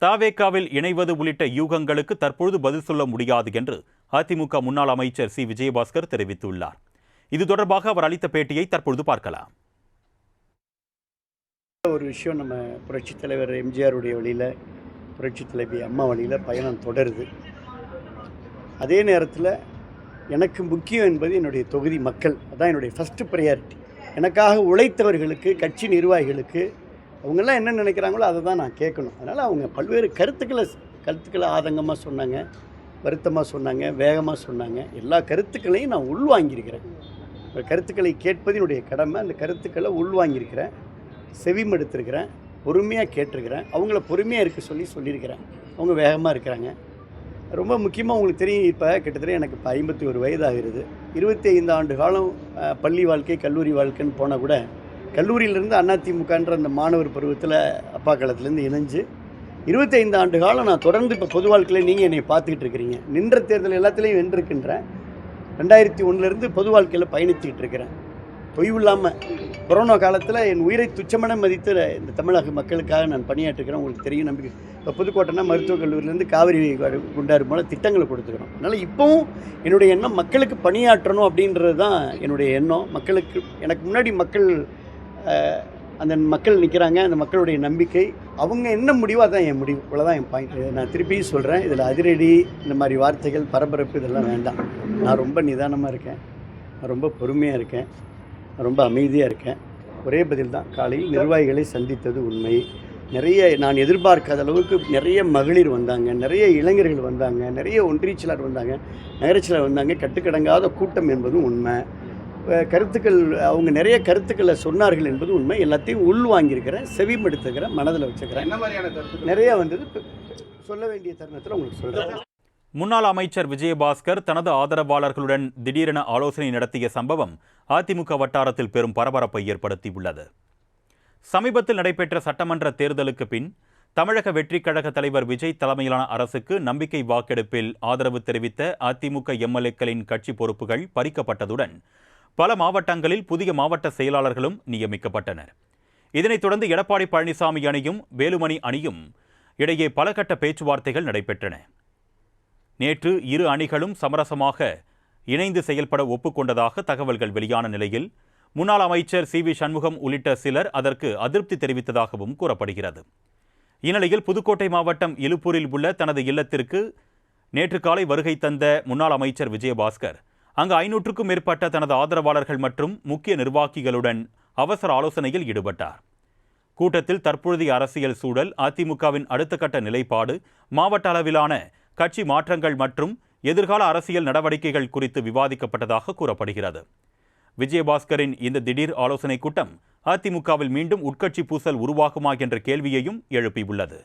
தவேகாவில் இணைவது உள்ளிட்ட யூகங்களுக்கு தற்பொழுது பதில் சொல்ல முடியாது என்று அதிமுக முன்னாள் அமைச்சர் சி விஜயபாஸ்கர் தெரிவித்துள்ளார். இது தொடர்பாக அவர் அளித்த பேட்டியை தற்பொழுது பார்க்கலாம். ஒரு விஷயம், நம்ம புரட்சித் தலைவர் எம்ஜிஆருடைய வழியில், புரட்சித் தலைவி அம்மா வழியில் பயணம் தொடருது. அதே நேரத்தில் எனக்கு முக்கியம் என்பது என்னுடைய தொகுதி மக்கள். அதுதான் என்னுடைய ஃபஸ்ட்டு ப்ரையாரிட்டி. எனக்காக உழைத்தவர்களுக்கு, கட்சி நிர்வாகிகளுக்கு அவங்கெல்லாம் என்ன நினைக்கிறாங்களோ அதை தான் நான் கேட்கணும். அதனால் அவங்க பல்வேறு கருத்துக்களை ஆதங்கமாக சொன்னாங்க, வருத்தமாக சொன்னாங்க, வேகமாக சொன்னாங்க. எல்லா கருத்துக்களையும் நான் உள்வாங்கியிருக்கிறேன். கருத்துக்களை கேட்பது என்னுடைய கடமை. அந்த கருத்துக்களை உள்வாங்கியிருக்கிறேன், செவிமடுத்திருக்கிறேன், பொறுமையாக கேட்டிருக்கிறேன். அவங்கள பொறுமையாக இருக்க சொல்லியிருக்கிறேன். அவங்க வேகமாக இருக்கிறாங்க. ரொம்ப முக்கியமாக உங்களுக்கு தெரியும், இப்போ கிட்டத்தட்ட எனக்கு இப்போ 51 வயது ஆகிறது. 25 ஆண்டு காலம் பள்ளி வாழ்க்கை, கல்லூரி வாழ்க்கைன்னு போனால் கூட, கல்லூரியிலேருந்து அதிமுகன்ற அந்த மாணவர் பருவத்தில் அப்பா காலத்துலேருந்து இணைஞ்சு 25 ஆண்டு காலம் நான் தொடர்ந்து இப்போ பொது வாழ்க்கையில் நீங்கள் என்னை பார்த்துக்கிட்டு இருக்கிறீங்க. நின்ற தேர்தல் எல்லாத்துலேயும் வென்றிருக்கின்றேன். 2001 பொது வாழ்க்கையில் பயணித்துக்கிட்டு இருக்கிறேன். தொய்வில்லாமல் கொரோனா காலத்தில் என் உயிரை துச்சமென மதித்து இந்த தமிழக மக்களுக்காக நான் பணியாற்றுக்கிறேன். உங்களுக்கு தெரியும், நம்பிக்கை. இப்போ புதுக்கோட்டைனா மருத்துவக் கல்லூரியிலேருந்து காவிரி குண்டாறு மூலம் திட்டங்களை கொடுத்துக்கிறோம். அதனால் இப்போவும் என்னுடைய எண்ணம் மக்களுக்கு பணியாற்றணும் அப்படின்றது தான் என்னுடைய எண்ணம். மக்களுக்கு, எனக்கு முன்னாடி அந்த மக்கள் நிற்கிறாங்க. அந்த மக்களுடைய நம்பிக்கை, அவங்க என்ன முடிவோ அதான் என் முடிவு. இவ்வளோதான் என் பாயிண்ட். நான் திருப்பியும் சொல்கிறேன், இதில் அதிரடி இந்த மாதிரி வார்த்தைகள், பரபரப்பு இதெல்லாம் வேண்டாம். நான் ரொம்ப நிதானமாக இருக்கேன், நான் ரொம்ப பொறுமையாக இருக்கேன், நான் ரொம்ப அமைதியாக இருக்கேன். ஒரே பதில் தான். காலையில் நிர்வாகிகளை சந்தித்தது உண்மை. நான் எதிர்பார்க்காத அளவுக்கு நிறைய மகளிர் வந்தாங்க, நிறைய இளைஞர்கள் வந்தாங்க, நிறைய ஒன்றிய செயலர் வந்தாங்க, நகரச் செயலர் வந்தாங்க. கட்டுக்கடங்காத கூட்டம் என்பதும் உண்மை. கருத்துக்கள், அவங்க நிறைய கருத்துக்களை சொன்னார்கள் என்பது உண்மை. எல்லாத்தையும் உள்வாங்கியிருக்கிறேன், செவிமடுத்துக்கிறேன், மனதில் வச்சுக்கிறேன். என்ன மாதிரியான கருத்து நிறையா வந்தது, சொல்ல வேண்டிய தருணத்தில் உங்களுக்கு சொல்கிறேன். முன்னாள் அமைச்சர் விஜயபாஸ்கர் தனது ஆதரவாளர்களுடன் திடீரென ஆலோசனை நடத்திய சம்பவம் அதிமுக வட்டாரத்தில் பெரும் பரபரப்பை ஏற்படுத்தியுள்ளது. சமீபத்தில் நடைபெற்ற சட்டமன்ற தேர்தலுக்கு பின் தமிழக வெற்றிக் கழக தலைவர் விஜய் தலைமையிலான அரசுக்கு நம்பிக்கை வாக்கெடுப்பில் ஆதரவு தெரிவித்த அதிமுக எம்எல்ஏக்களின் கட்சி பொறுப்புகள் பறிக்கப்பட்டதுடன் பல மாவட்டங்களில் புதிய மாவட்ட செயலாளர்களும் நியமிக்கப்பட்டனர். இதனைத் தொடர்ந்து எடப்பாடி பழனிசாமி அணியும் வேலுமணி அணியும் இடையே பல கட்ட பேச்சுவார்த்தைகள் நடைபெற்றன. நேற்று இரு அணிகளும் சமரசமாக இணைந்து செயல்பட ஒப்புக்கொண்டதாக தகவல்கள் வெளியான நிலையில் முன்னாள் அமைச்சர் சி வி சண்முகம் உள்ளிட்ட சிலர் அதற்கு அதிருப்தி தெரிவித்ததாகவும் கூறப்படுகிறது. இந்நிலையில் புதுக்கோட்டை மாவட்டம் இலுப்பூரில் உள்ள தனது இல்லத்திற்கு நேற்று காலை வருகை தந்த முன்னாள் அமைச்சர் விஜயபாஸ்கர் அங்கு 500க்கும் மேற்பட்ட தனது ஆதரவாளர்கள் மற்றும் முக்கிய நிர்வாகிகளுடன் அவசர ஆலோசனையில் ஈடுபட்டார். கூட்டத்தில் தற்பொழுதைய அரசியல் சூழல், அதிமுகவின் அடுத்த கட்ட நிலைப்பாடு, மாவட்ட அளவிலான கட்சி மாற்றங்கள் மற்றும் எதிர்கால அரசியல் நடவடிக்கைகள் குறித்து விவாதிக்கப்பட்டதாக கூறப்படுகிறது. விஜயபாஸ்கரின் இந்த திடீர் ஆலோசனைக் கூட்டம் அதிமுகவில் மீண்டும் உட்கட்சி பூசல் உருவாகுமா என்ற கேள்வியையும் எழுப்பியுள்ளது.